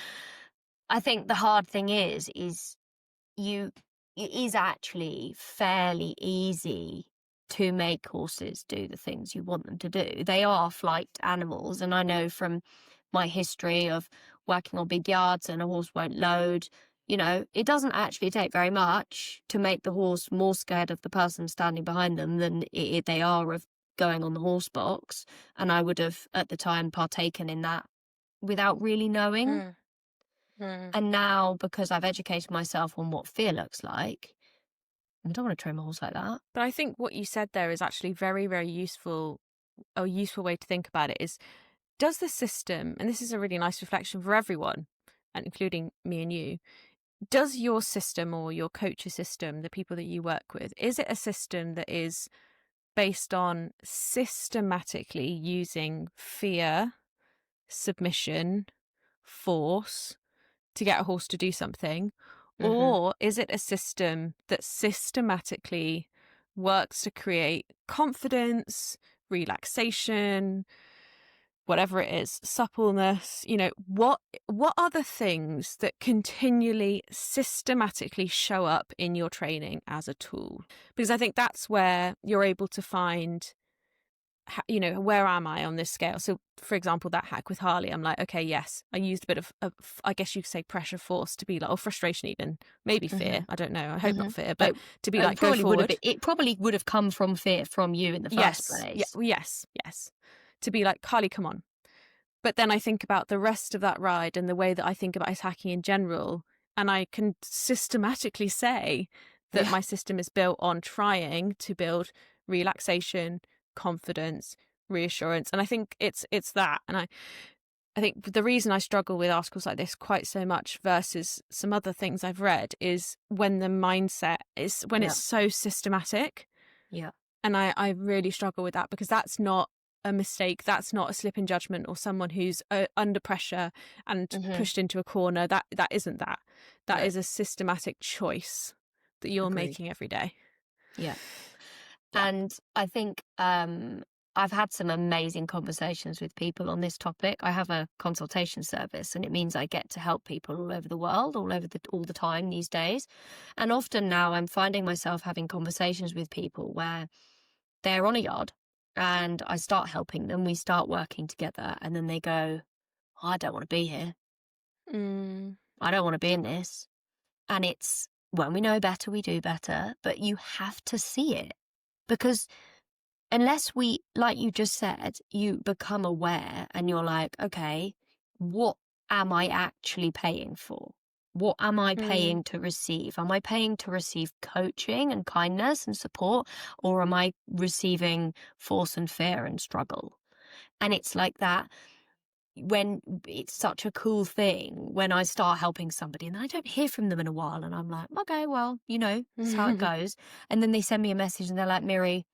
I think the hard thing is it is actually fairly easy to make horses do the things you want them to do. They are flight animals, and I know from my history of working on big yards and a horse won't load, it doesn't actually take very much to make the horse more scared of the person standing behind them than they are of going on the horse box. And I would have at the time partaken in that without really knowing. And now, because I've educated myself on what fear looks like, I don't want to train my horse like that. But I think what you said there is actually very, very useful. A useful way to think about it is, does the system, and this is a really nice reflection for everyone, and including me and you, does your system or your coach's system, the people that you work with, is it a system that is based on systematically using fear, submission, force to get a horse to do something? Or is it a system that systematically works to create confidence, relaxation, whatever it is, suppleness? What are the things that continually, systematically show up in your training as a tool? Because I think that's where you're able to find, where am I on this scale? So, for example, that hack with Harley, I'm like, okay, yes, I used a bit of I guess you could say pressure force to be like, or frustration even, maybe fear. I don't know. I hope not fear, but to be like, go forward. It probably would have come from fear from you in the first place. Yes. To be like, Harley, come on. But then I think about the rest of that ride and the way that I think about hacking in general, and I can systematically say that my system is built on trying to build relaxation, confidence, reassurance. And I think it's that. And I think the reason I struggle with articles like this quite so much versus some other things I've read is when the mindset is, when it's so systematic. Yeah. And I really struggle with that, because that's not a mistake. That's not a slip in judgment or someone who's under pressure and pushed into a corner. That isn't that. That is a systematic choice that you're making every day. Yeah. And I think I've had some amazing conversations with people on this topic. I have a consultation service, and it means I get to help people all over the world, all the time these days. And often now I'm finding myself having conversations with people where they're on a yard and I start helping them. We start working together, and then they go, oh, I don't want to be here. I don't want to be in this. And it's, when we know better, we do better. But you have to see it. Because unless we, like you just said, you become aware and you're like, okay, what am I actually paying for? What am I paying to receive? Am I paying to receive coaching and kindness and support? Or am I receiving force and fear and struggle? And it's like that. When it's such a cool thing when I start helping somebody and I don't hear from them in a while, and I'm like, okay, well, that's how it goes. And then they send me a message and they're like, Miri,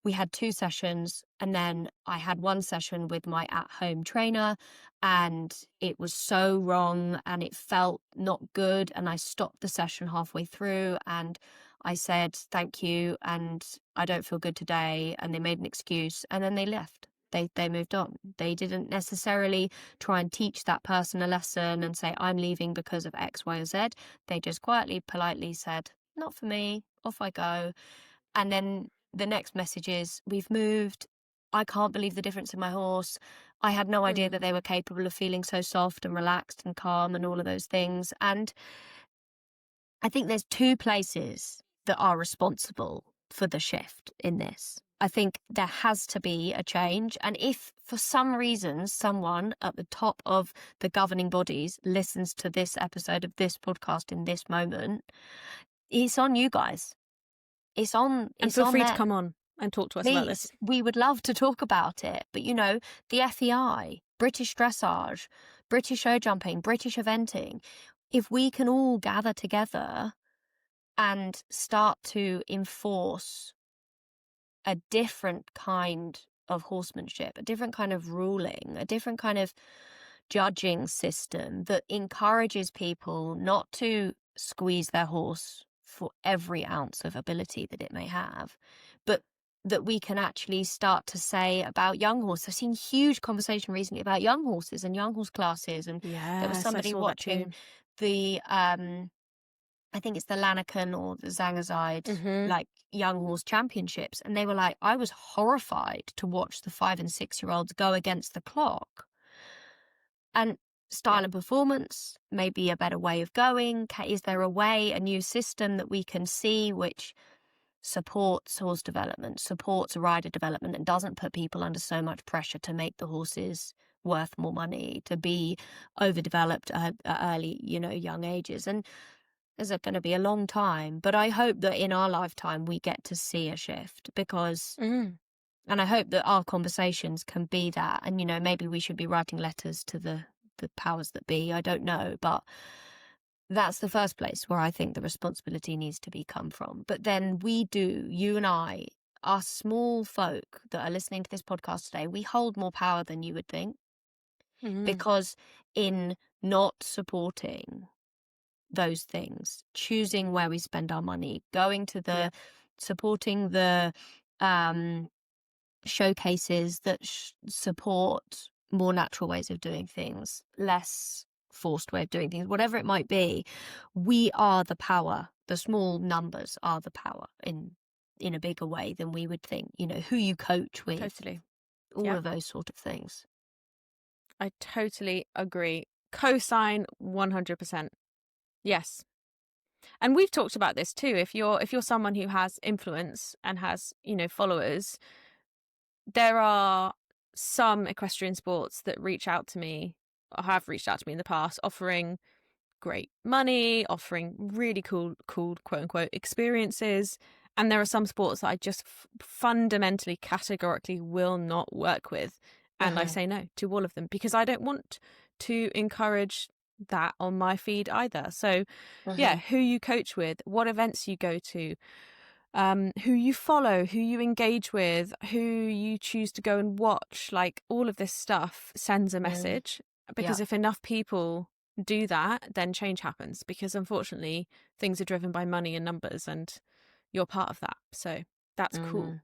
we had 2 sessions, and then I had 1 session with my at-home trainer, and it was so wrong and it felt not good, and I stopped the session halfway through and I said thank you and I don't feel good today, and they made an excuse and then they left. They moved on. They didn't necessarily try and teach that person a lesson and say, I'm leaving because of X, Y, or Z. They just quietly, politely said, not for me, off I go. And then the next message is, we've moved. I can't believe the difference in my horse. I had no idea that they were capable of feeling so soft and relaxed and calm and all of those things. And I think there's 2 places that are responsible for the shift in this. I think there has to be a change. And if for some reason someone at the top of the governing bodies listens to this episode of this podcast in this moment, it's on you guys. It's on. And feel free to come on and talk to us about this. We would love to talk about it. But the FEI, British dressage, British show jumping, British eventing, if we can all gather together and start to enforce a different kind of horsemanship, a different kind of ruling, a different kind of judging system that encourages people not to squeeze their horse for every ounce of ability that it may have, but that we can actually start to say about young horses. I've seen huge conversation recently about young horses and young horse classes, and there was somebody watching the I think it's the Lanaken or the Zangazide, like young horse championships. And they were like, I was horrified to watch the 5 and 6-year-olds go against the clock. And style and performance may be a better way of going. Is there a new system that we can see which supports horse development, supports rider development, and doesn't put people under so much pressure to make the horses worth more money, to be overdeveloped at early, young ages? And there's going to be a long time, but I hope that in our lifetime we get to see a shift, because, and I hope that our conversations can be that. And, maybe we should be writing letters to the powers that be. I don't know, but that's the first place where I think the responsibility needs to come from. But then you and I us small folk that are listening to this podcast today, we hold more power than you would think, because in not supporting those things, choosing where we spend our money, going to the supporting the showcases that support more natural ways of doing things, less forced way of doing things, whatever it might be, we are the power. The small numbers are the power in a bigger way than we would think. You know, who you coach with, Totally. all of those sort of things. I totally agree. Co-sign 100%. Yes. And we've talked about this too. If you're someone who has influence and has, you know, followers, there are some equestrian sports that reach out to me, or have reached out to me in the past, offering great money, offering really cool quote unquote experiences. And there are some sports that I just fundamentally, categorically will not work with. And I say no to all of them, because I don't want to encourage that on my feed either. So yeah, who you coach with, what events you go to, who you follow, who you engage with, who you choose to go and watch, like all of this stuff sends a message. Because if enough people do that, then change happens, because unfortunately things are driven by money and numbers, and you're part of that. So that's cool.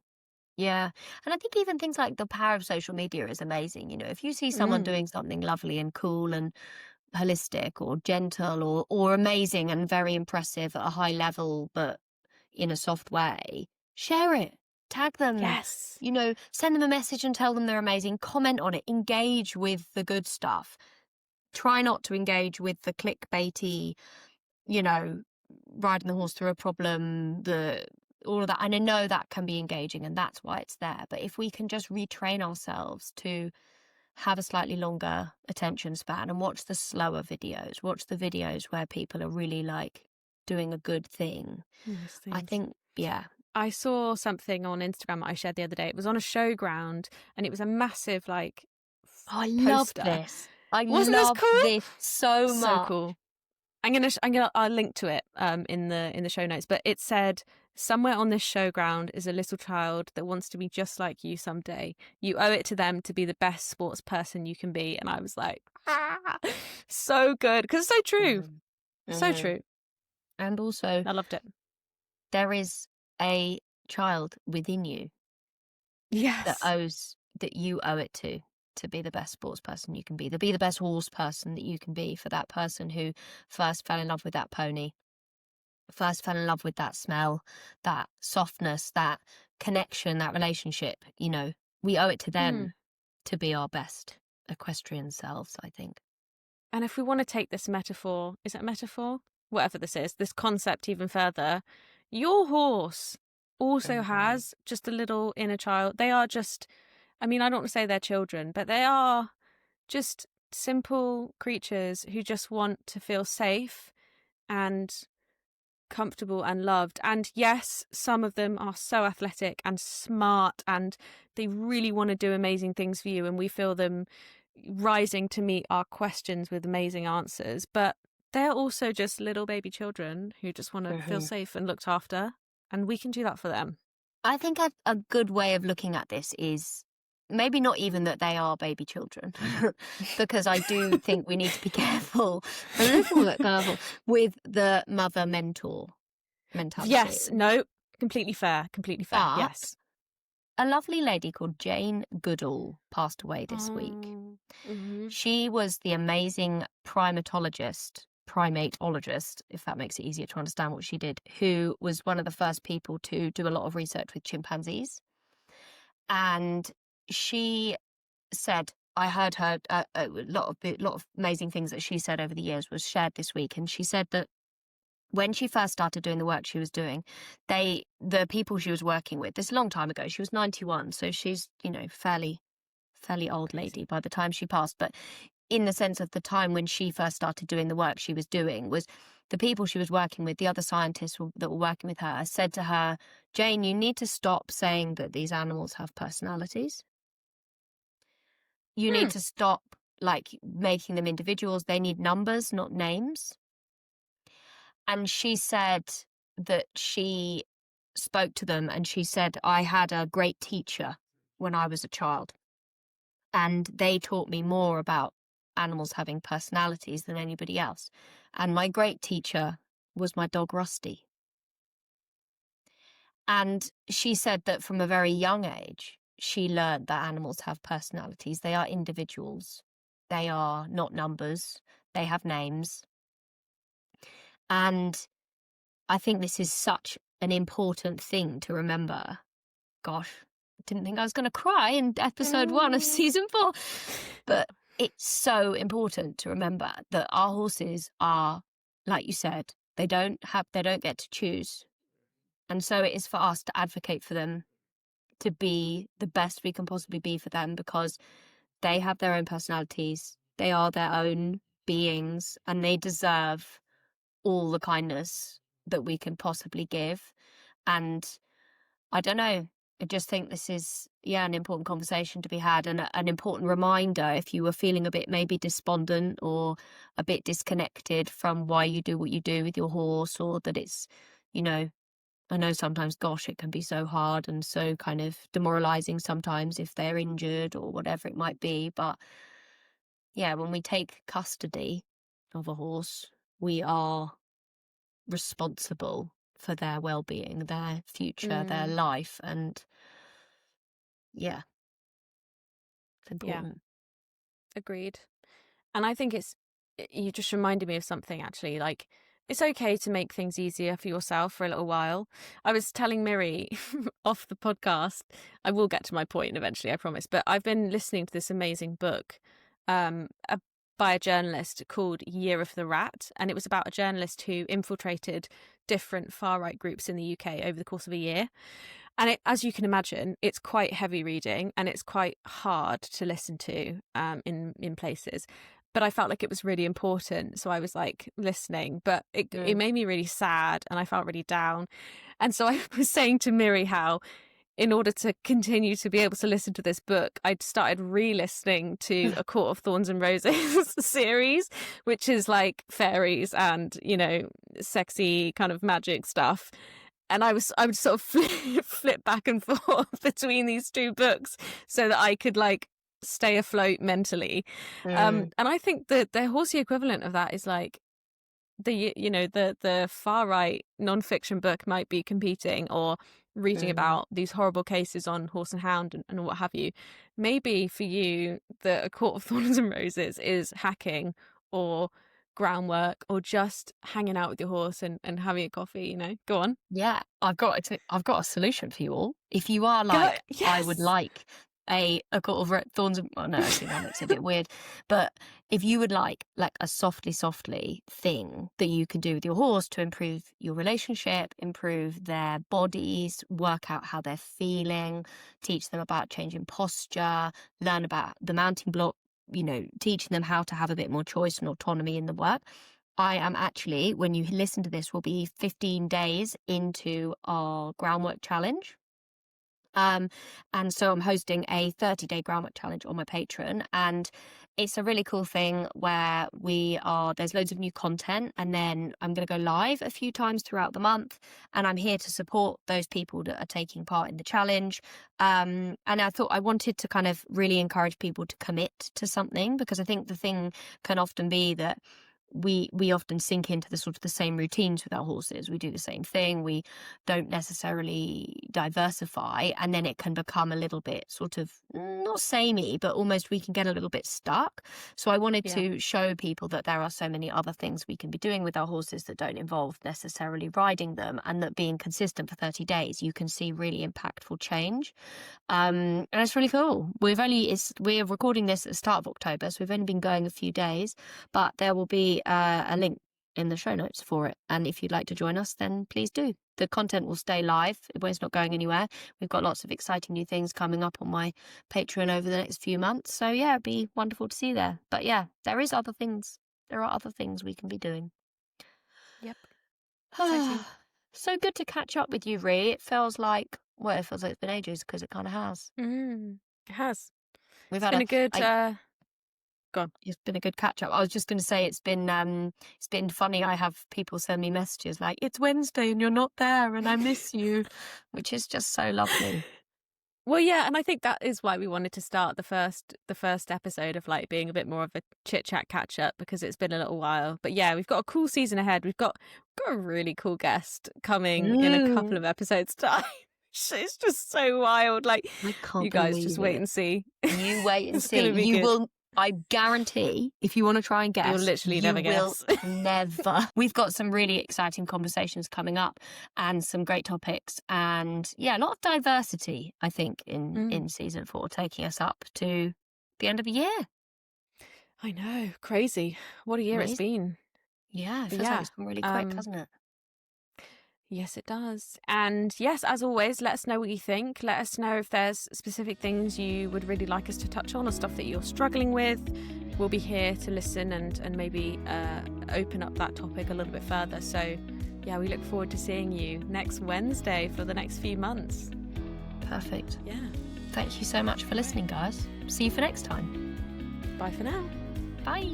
Yeah. And I think even things like the power of social media is amazing. You know, if you see someone doing something lovely and cool and holistic or gentle or amazing and very impressive at a high level, but in a soft way, share it, tag them. Yes. You know, send them a message and tell them they're amazing, comment on it, engage with the good stuff. Try not to engage with the clickbaity, you know, riding the horse through a problem, all of that. And I know that can be engaging, and that's why it's there. But if we can just retrain ourselves to have a slightly longer attention span and watch the slower videos, watch the videos where people are really like doing a good thing, I think, I saw something on Instagram that I shared the other day. It was on a showground, and it was a massive like I love poster. this. I Wasn't love this cool? this so much. So cool. I'll link to it in the show notes. But it said, somewhere on this showground is a little child that wants to be just like you someday. You owe it to them to be the best sports person you can be. And I was like, so good, because it's so true. So true. And also, I loved it. There is a child within you that you owe it to be the best sports person you can be, to be the best horse person that you can be, for that person who first fell in love with that pony, first fell in love with that smell, that softness, that connection, that relationship. You know, we owe it to them to be our best equestrian selves, I think. And if we want to take this metaphor, is it a metaphor? Whatever this is, this concept even further, your horse also has just a little inner child. They are just, I mean, I don't want to say they're children, but they are just simple creatures who just want to feel safe and comfortable and loved. And yes, some of them are so athletic and smart, and they really want to do amazing things for you, and we feel them rising to meet our questions with amazing answers. But they're also just little baby children who just want to feel safe and looked after, and we can do that for them. I think a good way of looking at this is maybe not even that they are baby children, because I do think we need to be careful, a little bit careful, with the mother mentor mentality. Yes, no, completely fair, but yes. A lovely lady called Jane Goodall passed away this week. She was the amazing primatologist, if that makes it easier to understand what she did, who was one of the first people to do a lot of research with chimpanzees. And she said, I heard her, a lot of amazing things that she said over the years was shared this week. And she said that when she first started doing the work she was doing, the people she was working with, this is a long time ago, she was 91, so she's, you know, fairly old lady by the time she passed. But in the sense of the time when she first started doing the work she was doing, was the people she was working with, the other scientists that were working with her, said to her, Jane, you need to stop saying that these animals have personalities. You need to stop, like, making them individuals. They need numbers, not names. And she said that she spoke to them, and she said, I had a great teacher when I was a child, and they taught me more about animals having personalities than anybody else. And my great teacher was my dog Rusty. And she said that from a very young age, she learned that animals have personalities. They are individuals. They are not numbers. They have names. And I think this is such an important thing to remember. Gosh, I didn't think I was going to cry in episode 1 of season 4. But it's so important to remember that our horses are, like you said, they don't get to choose. And so it is for us to advocate for them, to be the best we can possibly be for them, because they have their own personalities. They are their own beings, and they deserve all the kindness that we can possibly give. And I don't know, I just think this is, an important conversation to be had, and an important reminder if you were feeling a bit maybe despondent or a bit disconnected from why you do what you do with your horse, or that it's, I know sometimes, gosh, it can be so hard and so kind of demoralizing sometimes if they're injured or whatever it might be. But yeah, when we take custody of a horse, we are responsible for their well-being, their future, their life. And yeah, it's important. Yeah. Agreed. And I think you just reminded me of something, actually. Like, it's okay to make things easier for yourself for a little while. I was telling Miri off the podcast, I will get to my point eventually, I promise, but I've been listening to this amazing book by a journalist called Year of the Rat, and it was about a journalist who infiltrated different far-right groups in the UK over the course of a year. And as you can imagine, it's quite heavy reading, and it's quite hard to listen to in places. But I felt like it was really important, so I was like listening. But it made me really sad, and I felt really down. And so I was saying to Miri how, in order to continue to be able to listen to this book, I'd started re-listening to A Court of Thorns and Roses series, which is like fairies and, sexy kind of magic stuff. And I would sort of flip back and forth between these two books so that I could like stay afloat mentally. And I think that the horsey equivalent of that is like the far right non-fiction book might be competing or reading about these horrible cases on Horse and Hound and what have you. Maybe for you, the A Court of Thorns and Roses is hacking or groundwork or just hanging out with your horse and having a coffee. Go on. Yeah, I've got a solution for you all. If you are like, yes. I would like a Court of Thorns and... Oh, no, actually, that looks a bit weird. But if you would like a softly thing that you can do with your horse to improve your relationship, improve their bodies, work out how they're feeling, teach them about changing posture, learn about the mounting block, teaching them how to have a bit more choice and autonomy in the work. I am actually, when you listen to this, will be 15 days into our groundwork challenge. And so I'm hosting a 30-day groundwork challenge on my Patreon, and it's a really cool thing where there's loads of new content, and then I'm going to go live a few times throughout the month, and I'm here to support those people that are taking part in the challenge. And I thought I wanted to kind of really encourage people to commit to something, because I think the thing can often be that we often sink into the same routines with our horses. We do the same thing. We don't necessarily diversify, and then it can become a little bit sort of not samey, but almost we can get a little bit stuck. So I wanted to show people that there are so many other things we can be doing with our horses that don't involve necessarily riding them, and that being consistent for 30 days, you can see really impactful change. And it's really cool. We're recording this at the start of October, so we've only been going a few days, but there will be a link in the show notes for it. And if you'd like to join us, then please do. The content will stay live. It's not going anywhere. We've got lots of exciting new things coming up on my Patreon over the next few months. So yeah, it'd be wonderful to see you there. But yeah, there are other things we can be doing. Yep. So good to catch up with you, Rhi. It feels like it's been ages, because it kind of has. It has. We've had a good Go on. It's been a good catch up. I was just going to say it's been funny. I have people send me messages like, it's Wednesday and you're not there and I miss you, which is just so lovely. Well, yeah, and I think that is why we wanted to start the first episode of like being a bit more of a chit chat catch up, because it's been a little while. But yeah, we've got a cool season ahead. We've got a really cool guest coming in a couple of episodes' time. It's just so wild. Like, I can't you guys believe just wait it. and see. You wait and It's see. gonna be You good. will. I guarantee, if you want to try and guess, You'll literally never guess. Never. We've got some really exciting conversations coming up and some great topics, and yeah, a lot of diversity, I think, in season 4, taking us up to the end of the year. I know, crazy. What a year it's been. Yeah, it feels like it's gone really quick, hasn't it? Yes, it does. And yes, as always, let us know what you think. Let us know if there's specific things you would really like us to touch on or stuff that you're struggling with. We'll be here to listen and maybe open up that topic a little bit further. So yeah, we look forward to seeing you next Wednesday for the next few months. Perfect. Yeah. Thank you so much for listening, guys. See you for next time. Bye for now. Bye.